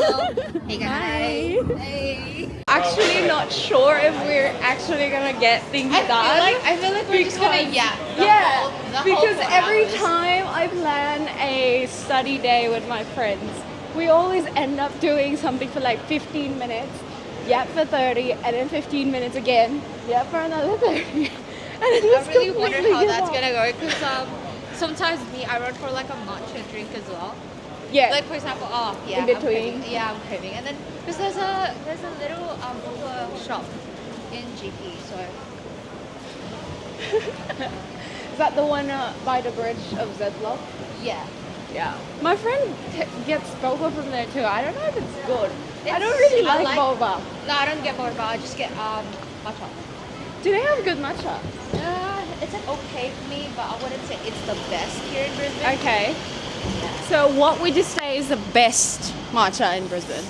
Hey guys. Hey. Actually not sure if we're actually gonna get things done. I feel like we're just gonna because every time I plan a study day with my friends, we always end up doing something for like 15 minutes, for 30, and then 15 minutes again, for another 30. I really wonder how that's gonna go because sometimes I run for like a matcha drink as well. Yeah. Like for example, in between. I'm craving, and then because there's a little boba shop in GP, so. Is that the one by the bridge of Zedlock? Yeah. Yeah. My friend gets boba from there too. I don't know if it's good. I don't really like boba. No, I don't get boba. I just get matcha. Do they have good matcha? It's like okay for me, but I wouldn't say it's the best here in Brisbane. Okay. So what would you say is the best matcha in Brisbane?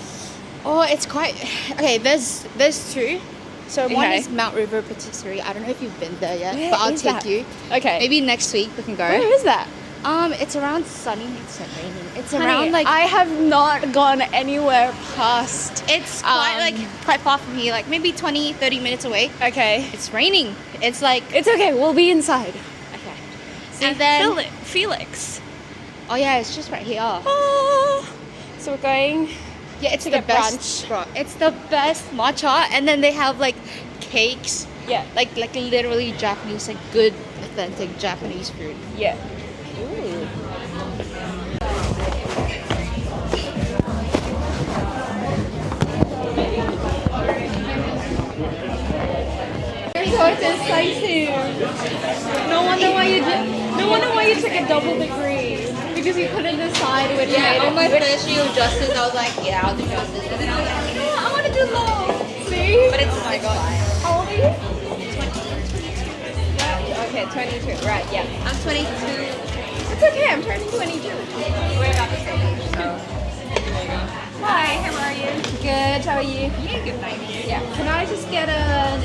Oh, it's quite okay. There's two. So one Okay. is Mount River Patisserie. I don't know if you've been there yet, Where but I'll is take that? you. Okay. Maybe next week we can go. Where is that? It's around sunny. It's not raining. It's Honey, around like I have not gone anywhere past. it's quite far from here. Like maybe 20-30 minutes away. Okay. It's raining. It's like It's okay. We'll be inside. okay. And then Felix. Oh yeah, it's just right here. Oh. So we're going. Yeah, it's To the get best. Bro, it's the best matcha, and then they have like cakes, Yeah. like literally Japanese, like good authentic Japanese food. Yeah. Ooh. So exciting. No wonder why you took a double degree. Because you couldn't decide which On my first year of justice, I was like, yeah, I'll do justice, and then I was like, no, I want to do law. See? But it's my god. How old are you? Okay, 22. Right, yeah. I'm 22. It's okay, I'm turning 22. We're about the same age, so. Hi, how are you? Good, how are you? Yeah, good night. Yeah. Can I just get an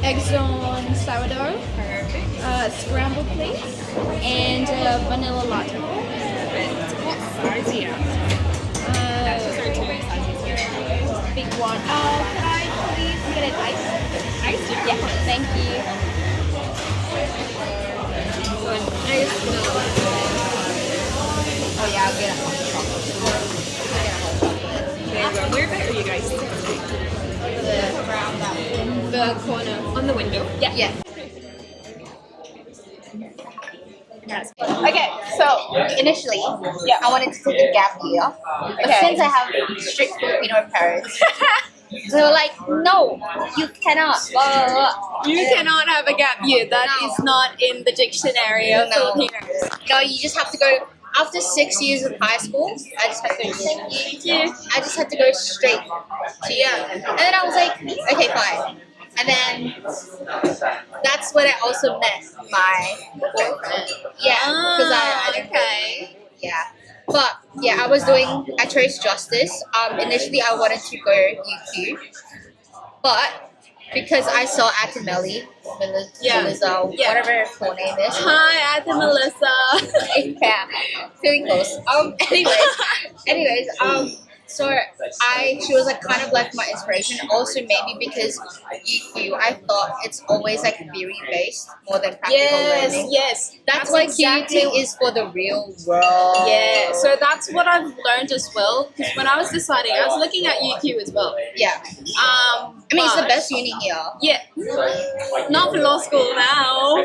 eggs on sourdough? Perfect. Scramble, please. And vanilla latte. What size do you have? That's just our two big sizes here. Big one. Can I please get an ice? Ice? Yeah, thank you. So an ice Oh yeah, I'll get a hot chocolate. Where are you guys? Around the corner. On the window? Yeah. Yeah. Okay, so Initially, I wanted to take a gap year. But since I have strict Filipino parents, they were like, no, you cannot. Blah, blah, blah. you cannot have a gap year. That No. is not in the dictionary of No. Filipinos. No, you just have to go. After 6 years of high school, I just had to thank you. I just had to go straight to and then I was like, okay, fine. And then that's when I also met my boyfriend. Yeah, because I didn't okay. yeah. But yeah, I chose justice. Initially I wanted to go UQ, but because I saw Atameli, Melissa, whatever her full name is. Hi, I'm Melissa. Yeah, feeling close. Anyways, so she was like kind of like my inspiration. Also maybe because UQ, I thought it's always like theory based more than practical learning. Yes. That's why QUT is for the real world. Yeah, so that's what I've learned as well. Because when I was deciding, I was looking at UQ as well. Yeah. I mean, it's the best uni here. Yeah, not for law school now.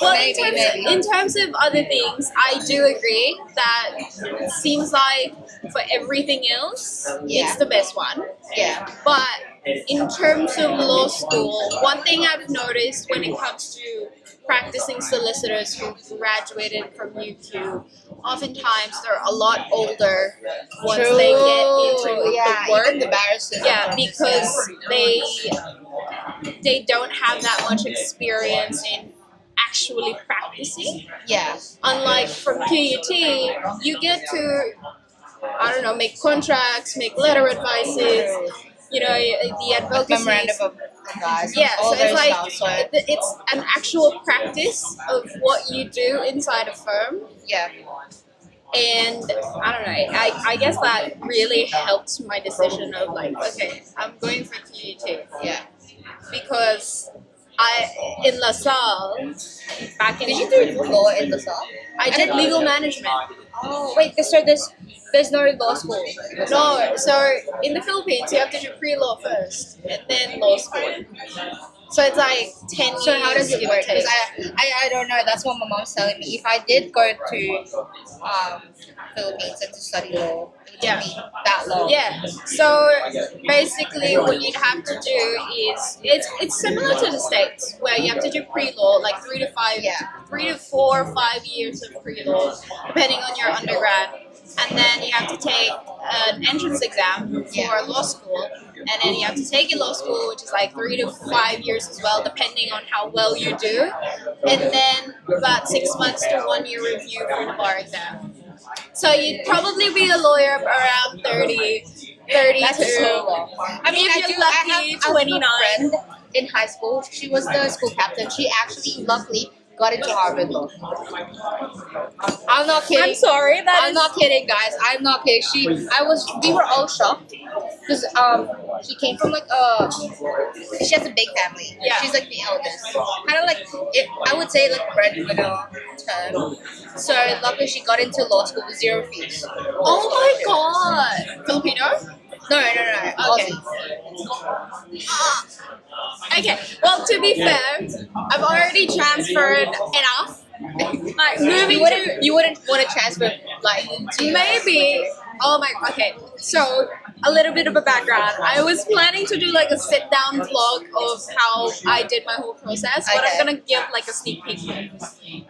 Well, Maybe. in terms of other things, I do agree that it seems like for everything else, it's the best one. Yeah. But in terms of law school, one thing I've noticed when it comes to practicing solicitors who graduated from UQ, oftentimes they're a lot older once they get into the work. Even the barristers. Yeah, because they don't have that much experience in actually practicing. Yeah. Unlike from QUT, you get to, I don't know, make contracts, make letter advices, you know, the advocacy. Memorandum of advice. Yeah, so it's like, stuff, it's an actual practice of what you do inside a firm. yeah. And I don't know, I guess that really helped my decision of like, okay, I'm going for QUT. Yeah. Because in LaSalle, back in Did you do law in LaSalle? I did legal management. Oh, wait. So there's no law school. No, so in the Philippines, you have to do pre-law first and then law school. So it's like 10 years. So how does it give or work? take. Because I don't know. That's what my mom's telling me. If I did go to Philippines and to study law, it would take me that long. Yeah. So basically, what you'd have to do is it's similar to the States where you have to do pre-law, like 3 to 4 or 5 years of pre-law, depending on your undergrad, and then you have to take an entrance exam for law school, and then you have to take your law school, which is like 3 to 5 years as well, depending on how well you do, and then about 6 months to 1 year review for the bar exam. So you'd probably be a lawyer around 30, 32. That's so long. I mean, If you're lucky, I have 29. a friend in high school. She was the school captain. She actually, luckily, got into Harvard Law. I'm not kidding. I'm sorry. I'm not kidding, guys. I'm not kidding. We were all shocked because she came from like she has a big family. Yeah. She's like the eldest. Kind of like I would say like breadwinner term. So luckily she got into law school with 0 fees. Oh my god. Filipino? No. Okay. Okay. Well, to be fair, I've already transferred enough. Like moving You wouldn't want to transfer like to maybe. Oh my. Okay. So a little bit of a background. I was planning to do like a sit down vlog of how I did my whole process, but I'm gonna give like a sneak peek.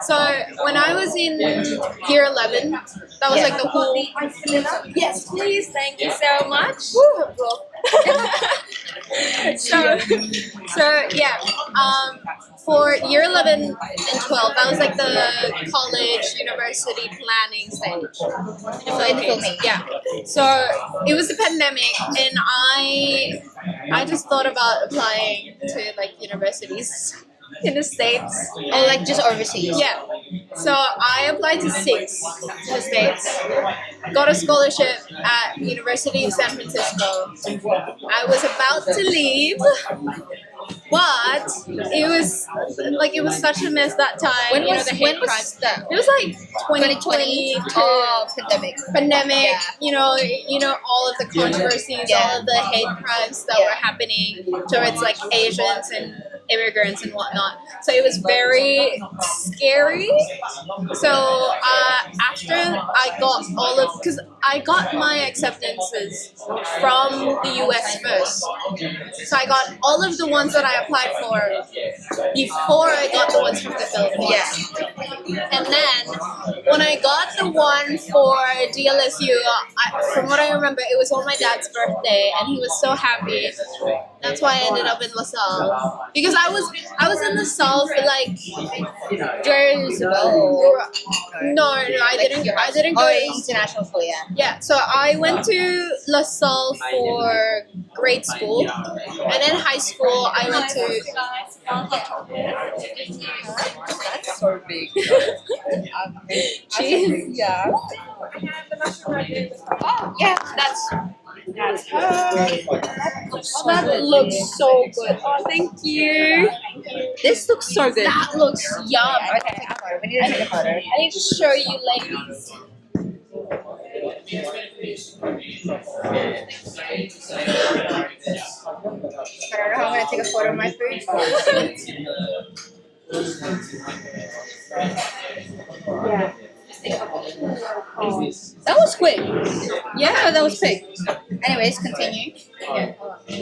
So when I was in year 11, that was like the whole. Yes, please. Thank you so much. so yeah. For year 11 and 12, that was like the college, university planning stage. In the Philippines. Yeah. So it was the pandemic, and I just thought about applying to like universities in the States. Or like just overseas. Yeah. So I applied to 6 in the States. Got a scholarship at University of San Francisco. I was about to leave, but it was such a mess that time. When was that? It was like 2020. Oh, pandemic. Yeah. You know all of the controversies, all of the hate crimes that were happening towards like Asians and immigrants and whatnot. So it was very scary. So after I got because I got my acceptances from the US first. So I got all of the ones that I applied for before I got the ones from the Philippines. Yeah. And then when I got the one for DLSU, from what I remember, it was on my dad's birthday, and he was so happy. That's why I ended up in LaSalle, because I was in LaSalle for like years ago. No, I didn't go to international school. Yeah, so I went to LaSalle for grade school, and then high school I went to. That's so big. Cheese. Yeah. Oh yeah, that's her. Oh, that looks so good. Oh, thank you. This looks so good. That looks yum. Okay, take a photo. We need to take a photo. I need to show you, ladies. I don't know how I'm gonna take a photo of my food. Yeah. That was quick. Yeah, that was quick. Anyways, continue. We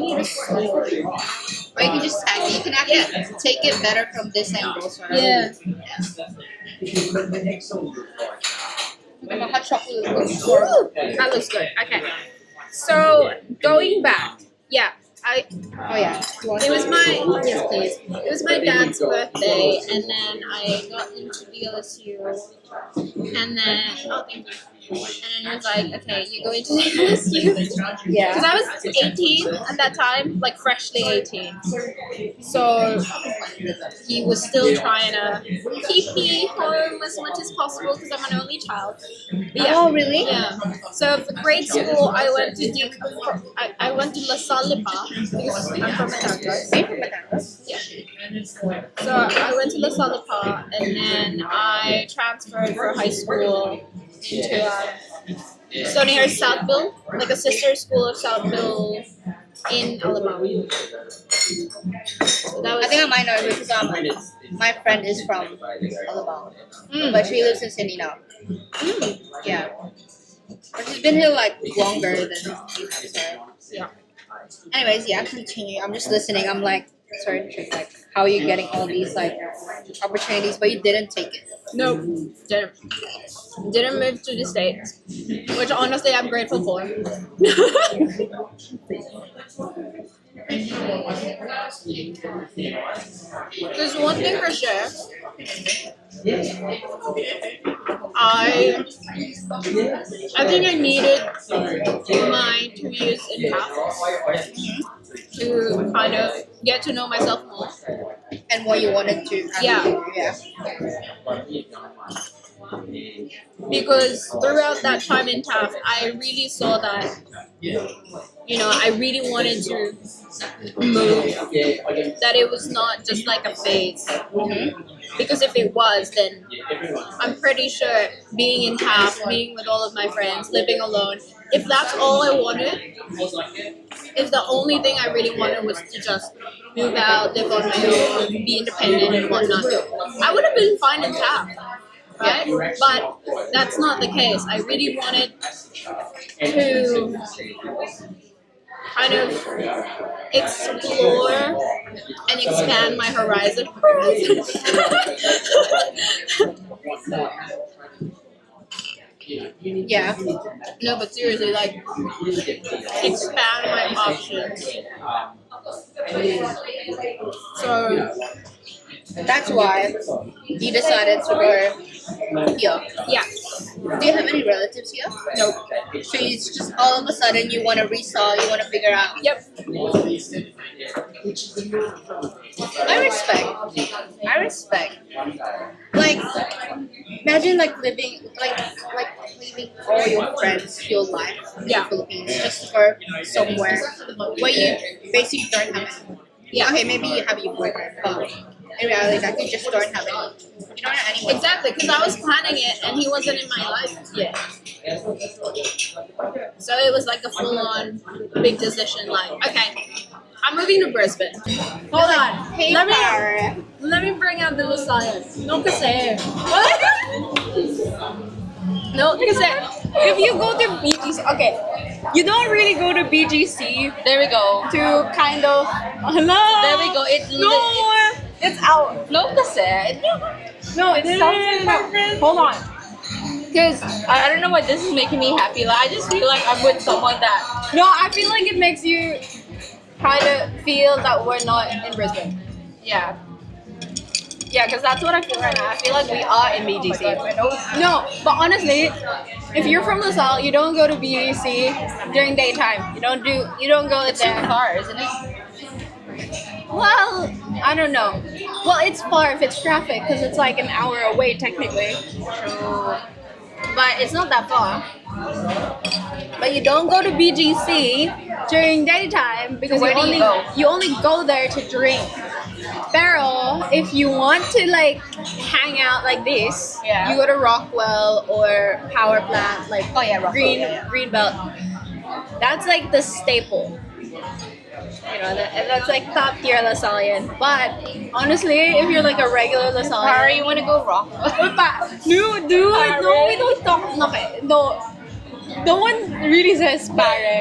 need a story. Or you can just tag it. You can actually take it better from this angle. So Yeah. And the hot chocolate looks Ooh, that looks good. Okay. So going back, yeah. Oh yeah. It was yes, please. It was my dad's birthday, and then I got into DLSU, and then thank you. And then he was like, okay, you're going to the rescue. Yeah. Because I was 18 at that time, like freshly 18. So he was still trying to keep me home as much as possible because I'm an only child. But yeah, Oh, really? yeah. So for grade school, I went to I went to La Salle because I'm from Batangas. Are you from Batangas? Yeah. So I went to La Salle and then I transferred for high school to Stony Hill Southville, like a sister school of Southville in Alabama. So that I was think I might know because my friend is from Alabama, but she lives in Sydney now. Yeah, but she's been here like longer than you have. So. yeah. Anyways, yeah, continue. I'm just listening. I'm like, sorry, like, how are you getting all these like opportunities, but you didn't take it? Nope, didn't move to the States, which honestly I'm grateful for. There's one thing for sure. I think I needed my 2 years in TAF to kind of get to know myself more. And what you wanted to? Yeah. Yeah. Because throughout that time in TAF, I really saw that, I really wanted to move, that it was not just like a phase. Because if it was, then I'm pretty sure being in TAF, being with all of my friends, living alone, if that's all I wanted, if the only thing I really wanted was to just move out, live on my own, be independent and whatnot, I would have been fine in TAF. Right? But that's not the case. I really wanted to kind of explore and expand my horizon. Yeah. No, but seriously, like, expand my options. So That's why you decided to go here. yeah, Do you have any relatives here? nope. So it's just all of a sudden you want to resell, you want to figure out. Yep. I respect. Like, imagine like living, like leaving all your friends, your life in Yeah. the Philippines just to go somewhere where you basically don't have anyone. Yeah. Okay, maybe you have your boyfriend, but in reality, that you just don't have anyone. You don't have anyone. Exactly, because I was planning it and he wasn't in my life yet. So it was like a full-on big decision. Like, okay, I'm moving to Brisbane. Hold on, let me bring out the Lusayas. No, kasi. No, kasi if you go to BGC, okay, you don't really go to BGC. There we go. To kind of, hello. There we go. It's out. No, kasi. No, it sounds like hold on. Because I don't know why this is making me happy. Like I just feel like I'm with someone that. No, I feel like it makes you kind of feel that we're not in Brisbane. Yeah. Yeah, because that's what I feel right now. I feel like we are in BGC. No, but honestly, if you're from LaSalle, you don't go to BGC during daytime. You don't go It's there. too far, isn't it? Well, I don't know. Well, it's far if it's traffic because it's like an hour away technically. True. But it's not that far. But you don't go to BGC during daytime because Where do you go? you only go there to drink. Pero if you want to like hang out like this, Yeah. you go to Rockwell or Power Plant, like Oh, yeah, Rockwell, Greenbelt. That's like the staple. You know, that's like top tier Lasallian. But honestly, if you're like a regular Lasallian, Sorry, you want to go rock? no, dude, no, we don't talk. Okay, no. No one really says pare.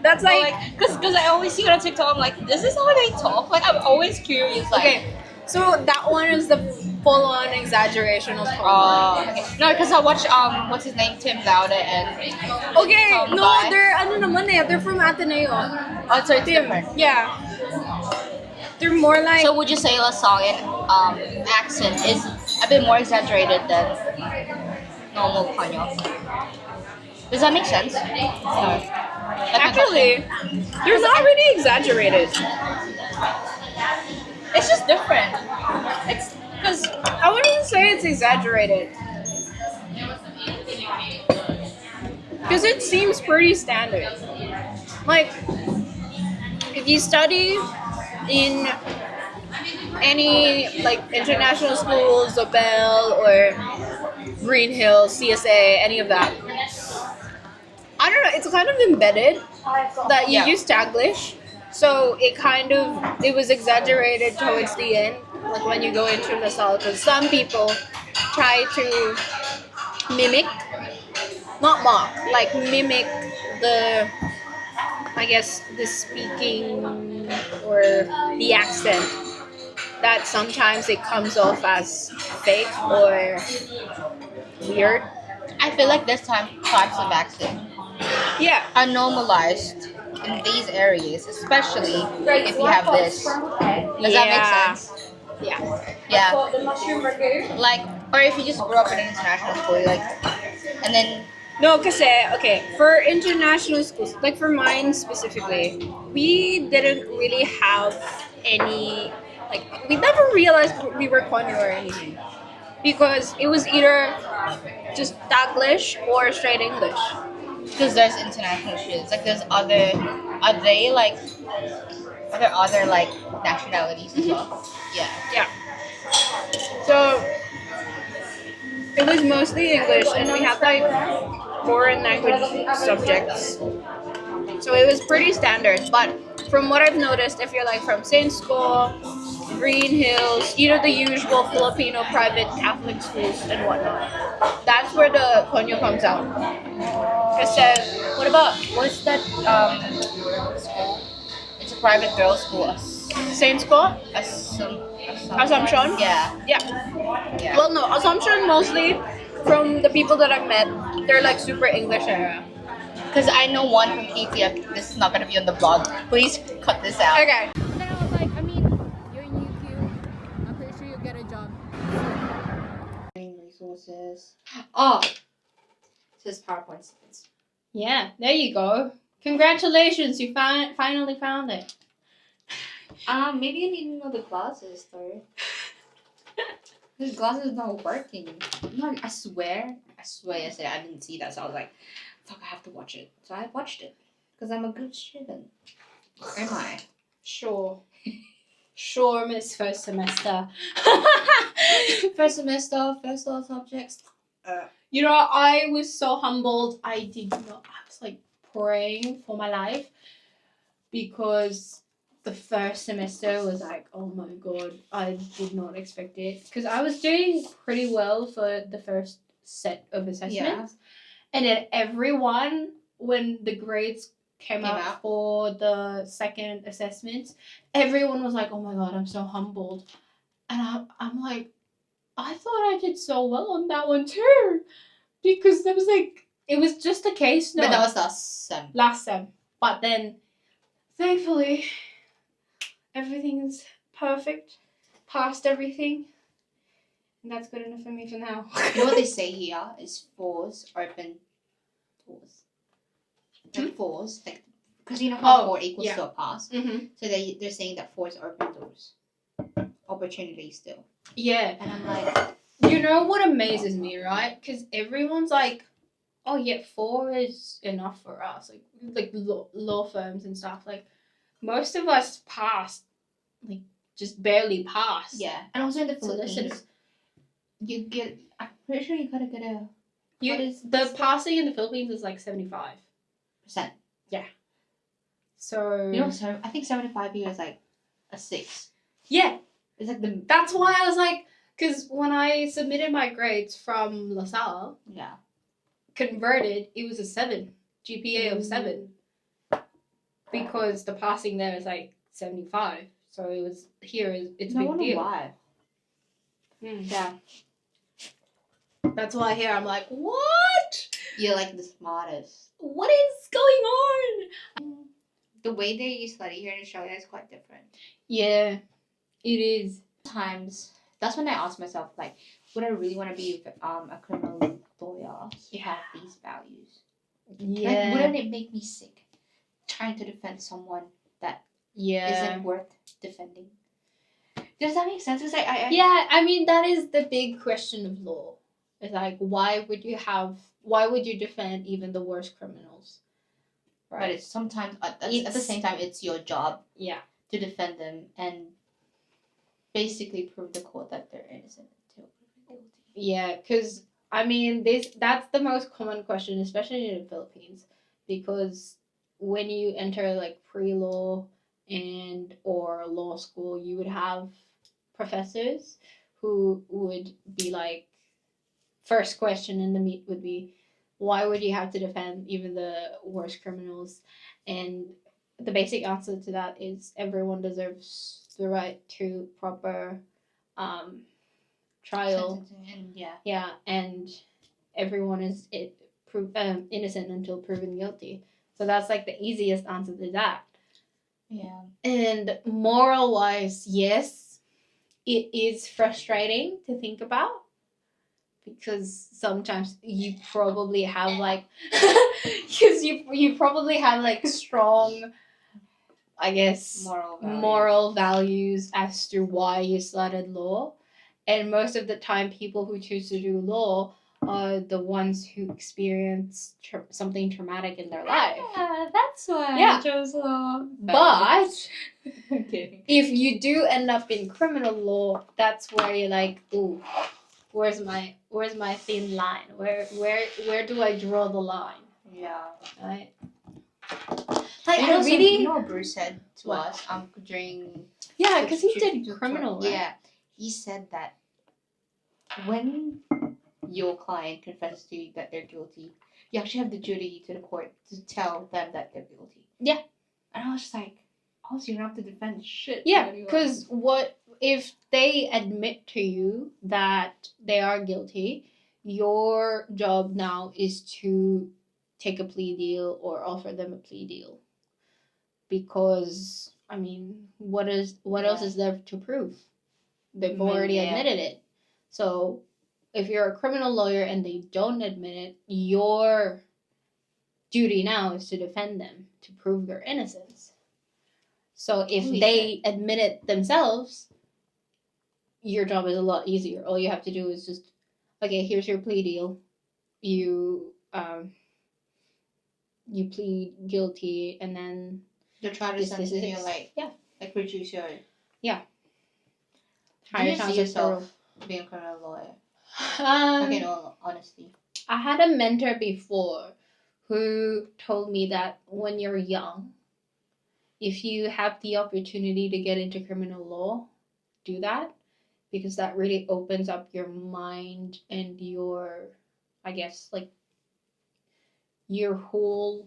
That's like because I always see it on TikTok. I'm like, this is how they talk. Like I'm always curious. Like, okay. So that one is the full-on exaggeration of okay. No, because I watch what's his name, Tim Lauda and okay, no, Bye. they're from Ateneo. oh, so it's different. Yeah. They're more like So would you say LaSallian accent is a bit more exaggerated than normal konyo. Does that make sense? No. That's my Actually, question. they're not really exaggerated. It's just different. It's because I wouldn't say it's exaggerated. Because it seems pretty standard. Like, if you study in any like international schools, Bell or Green Hill, CSA, any of that, I don't know. It's kind of embedded that you Yeah. use Taglish, so it was exaggerated towards the end, like when you go into LaSalle, because some people try to mimic, not mock, like mimic the, I guess, the speaking or the accent. That sometimes it comes off as fake or weird. I feel like this types of accent Yeah. are normalized in these areas, especially if you have this. Does that make sense? Yeah. Yeah. Like, or if you just grew up in an international school, like, and then No, because okay, for international schools, like for mine specifically, we didn't really have any, like, we never realized we were Konyo or anything. Because it was either just Taglish or straight English. because there's international students, like there's other, are they like, are there other like nationalities as well? Yeah. Yeah. So it was mostly English, and we had like foreign language subjects. So it was pretty standard. But from what I've noticed, if you're like from Saint School, Green Hills, the usual Filipino private Catholic schools and whatnot, that's where the Konyo comes out. It says, What about what's that school? It's a private girls' school. Saint School? Assumption? Yeah. Yeah. Yeah. Well, no, Assumption mostly from the people that I've met, they're like super English era. Because I know one from PTF. This is not gonna be on the vlog. Please cut this out. Okay. Then I was like, I mean, you're in UQ. I'm pretty sure you'll get a job. Resources. Oh, it says PowerPoint slides. Yeah, there you go. Congratulations, you finally found it. Maybe I need another glasses though. This glasses not working. No, I swear yesterday I didn't see that, so I was like, fuck, I have to watch it. So I watched it. Because I'm a good student. Am I? Sure. Sure, Miss First Semester. First semester, first all subjects. I was so humbled. I was like praying for my life because the first semester was like, oh my god, I did not expect it. Because I was doing pretty well for the first set of assessments. And then everyone, when the grades came out for the second assessments, everyone was like, oh my god, I'm so humbled. And I'm like, I thought I did so well on that one too. Because there was like, it was just a case note. But that was last sem. Last sem. But then, thankfully, everything's perfect. Passed everything. And that's good enough for me for now. You know what they say here is fours open doors. Like fours, like, because you know how 4 equals to a pass. Mm-hmm. So they're saying that fours open doors. Opportunities still. Yeah. And I'm like, you know what amazes me, right? Because everyone's like, oh yeah, 4 is enough for us. Like law firms and stuff. Like, most of us passed, like, just barely passed. yeah. And also in the Solicitors. Philippines, you get, I'm pretty sure you gotta get a, The passing in the Philippines is like 75%. Yeah. So You know, so I think 75 here is like a 6. yeah, It's like the, that's why I was like, because when I submitted my grades from LaSalle, yeah. converted, it was a 7 GPA of 7 because the passing there is like 75. So it was it's No big wonder deal. why. Yeah. That's why here I'm like, what? You're like the smartest. What is going on? The way that you study here in Australia is quite different. Yeah, it is. Times, that's when I ask myself, like, would I really want to be a criminal lawyer to have these values. Yeah. Like, wouldn't it make me sick trying to defend someone that isn't worth defending? Does that make sense? It's like Yeah, I mean that is the big question of law. It's like why would you defend even the worst criminals? Right. But it's sometimes at the same time it's your job. Yeah. To defend them and basically prove the court that they're innocent until proven guilty. Yeah, because I mean that's the most common question, especially in the Philippines, because when you enter like pre-law and or law school, you would have professors who would be like, first question in the meet would be, why would you have to defend even the worst criminals? And the basic answer to that is everyone deserves the right to proper trial. And And everyone is innocent until proven guilty. So that's like the easiest answer to that. Yeah. And moral wise, yes, it is frustrating to think about, because sometimes you probably have like because you probably have like strong, I guess, moral values as to why you started law. And most of the time people who choose to do law are the ones who experience something traumatic in their life. Yeah, that's why Yeah. I chose law. But I'm kidding. if you do end up in criminal law, that's where you're like, ooh, where's my thin line? Where do I draw the line? Yeah. Right? Like, I really, you know what Bruce said to us during. Yeah, because he did criminal, right? Yeah, he said that when your client confesses to you that they're guilty, you actually have the duty to the court to tell them that they're guilty. Yeah. And I was just like, oh, so you don't have to defend shit. Yeah, because what if they admit to you that they are guilty? Your job now is to take a plea deal or offer them a plea deal. Because I mean, what else is there to prove? They've already admitted it. So if you're a criminal lawyer and they don't admit it, your duty now is to defend them, to prove their innocence. So if they admit it themselves, your job is a lot easier. All you have to do is just, okay, here's your plea deal. You plead guilty, and then they'll try to send you like reduce your higher you chance see of yourself being a criminal lawyer. Okay, no, honestly. I had a mentor before who told me that when you're young, if you have the opportunity to get into criminal law, do that, because that really opens up your mind and your, I guess, like your whole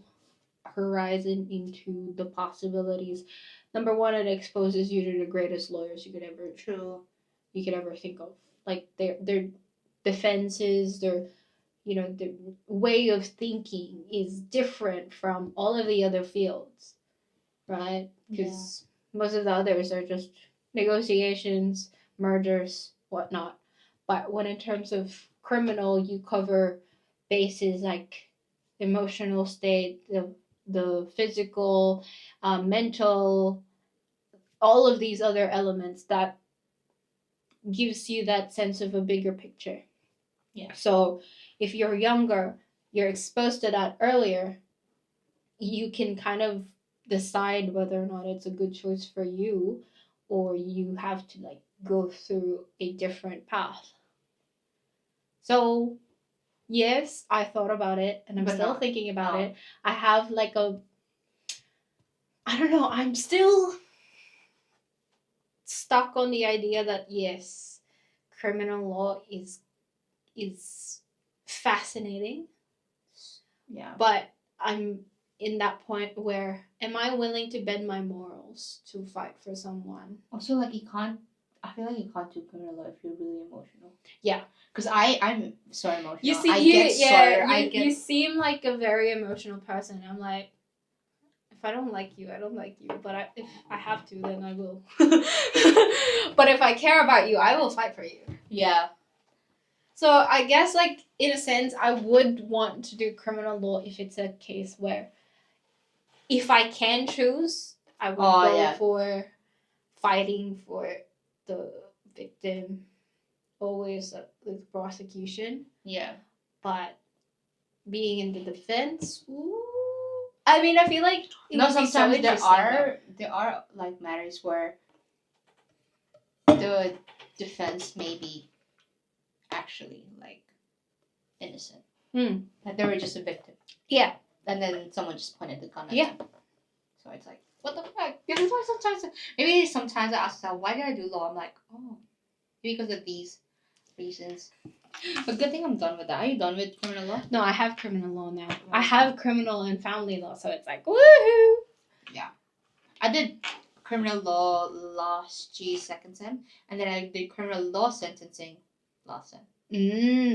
horizon into the possibilities. Number one, it exposes you to the greatest lawyers you could ever think of. Like their defenses, their way of thinking is different from all of the other fields, right? Because most of the others are just negotiations, murders, whatnot. But when in terms of criminal, you cover bases like emotional state, the physical, mental, all of these other elements that gives you that sense of a bigger picture. Yeah. So if you're younger, you're exposed to that earlier, you can kind of decide whether or not it's a good choice for you, or you have to like go through a different path. So yes, I thought about it, and I'm still thinking about it. I have like I don't know, I'm still stuck on the idea that yes, criminal law is fascinating. Yeah. But I'm in that point where, am I willing to bend my morals to fight for someone? Also, like I feel like you can't do criminal law if you're really emotional. Yeah. Because I'm so emotional. You seem like a very emotional person. I'm like, if I don't like you, I don't like you. But if I have to, then I will. But if I care about you, I will fight for you. Yeah. So I guess like in a sense I would want to do criminal law if it's a case where if I can choose, I would go for fighting for the victim, always with prosecution. Yeah. But being in the defense, ooh, I mean, I feel like sometimes there are like matters where the defense may be actually like innocent. Like they were just a victim. Yeah. And then someone just pointed the gun at them. So it's like, what the fuck? This is why sometimes I ask myself, why did I do law? I'm like, oh, because of these reasons. But good thing I'm done with that. Are you done with criminal law? No, I have criminal law now. I have criminal and family law, so it's like, woohoo! Yeah. I did criminal law last year, second sem, and then I did criminal law sentencing last sem.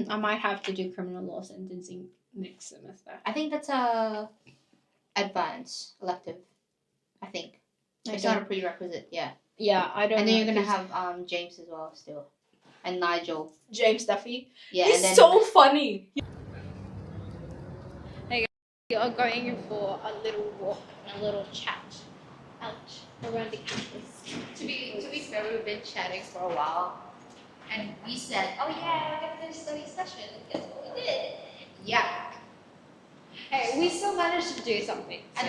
I might have to do criminal law sentencing next semester. I think that's a advanced elective. I think. It's not a prerequisite, yeah. Yeah, I don't know. And then you're gonna have James as well still. And Nigel. James Duffy. Yeah, he's and then, so funny. Hey guys, we are going for a little walk and a little chat out around the campus. To be fair, we've been chatting for a while, and we said, "Oh yeah, we're gonna do a study session." Guess what we did? Yeah. Hey, we still managed to do something. I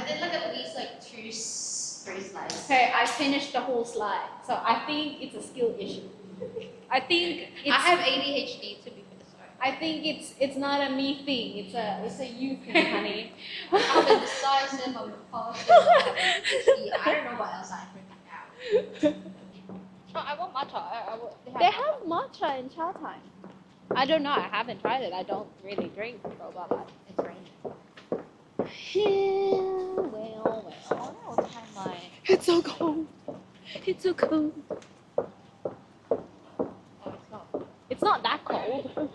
did like at least like 2-3 slides. Hey, I finished the whole slide, so I think it's a skill issue. I think I have ADHD to be fair. I think it's not a me thing. It's a you thing, honey. I'm indecisive. I'm impulsive. I have ADHD. I don't know what else I freaking out. Oh, I want matcha. They have matcha in chow time. I don't know. I haven't tried it. I don't really drink boba, but It's raining. yeah, well. Oh, timeline. It's so cold. It's so cold. Oh, it's not. It's not that cold.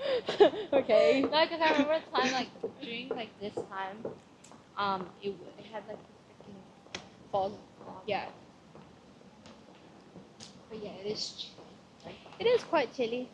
Okay. No, because I remember the time, like, during, like, this time, it had, like, this freaking fog. Yeah. But yeah, it is chilly. It is quite chilly.